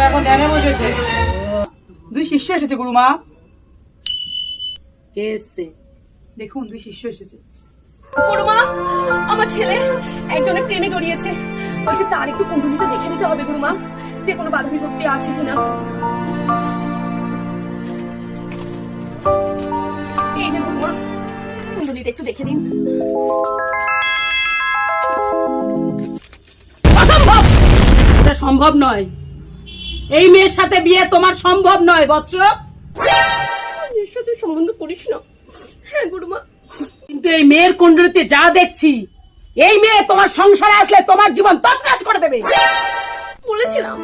এখন ধ্যানে বসেছে। দুই শিষ্য এসেছে গুরুমা। কে এসছে? দেখুন দুই শিষ্য এসেছে। গুরুমা, আমার ছেলে একজনের প্রেমে জড়িয়েছে, বলছে তার একটু কুণ্ডলিটা দেখে নিতে হবে গুরুমা, যে কোনো বাধা বিপত্তি আছে কিনা। এই যে গুরুমা, কুণ্ডলিটা একটু দেখে দিন। অসম্ভব, এটা সম্ভব নয়। এই মেয়ের সাথে বিয়ে তোমার সম্ভব নয় বৎস। এর সাথে সম্বন্ধ করিস না। হ্যাঁ গুরুমা, কিন্তু এই মেয়ের কুণ্ডলিতে যা দেখছি, এই মেয়ে তোমার সংসারে আসলে তোমার জীবন তছনছ করে দেবে। বলেছিলাম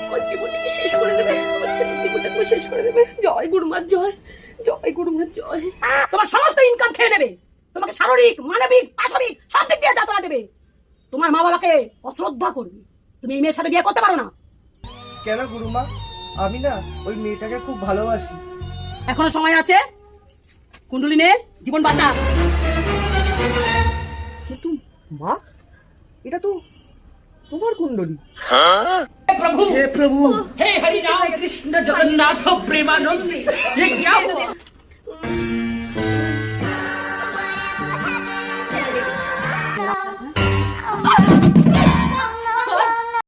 আমার জীবনটাকে শেষ করে দেবে, আমার ছেলের জীবনটাকে শেষ করে দেবে। জয় গুরুমার জয়, জয় গুরুমার জয়। তোমার সমস্ত ইনকাম খেয়ে নেবে, তোমাকে শারীরিক, মানবিক, পাশবিক সব দিক দিয়ে যাতনা দেবে। তোমার মা বাবাকে অশ্রদ্ধা করবে। তুমি এই মেয়ের সাথে বিয়ে করতে পারো না। কেন গুরুমা? আমি না ওই মেয়েটাকে খুব ভালোবাসি। এখনো সময় আছে, কুণ্ডলী নে, জীবন বাঁচা। কিন্তু মা, এটা তো তোমার কুণ্ডলী। प्रभु हे प्रभु, हे हरि राम कृष्ण जगन्नाथ प्रेमानंद, ये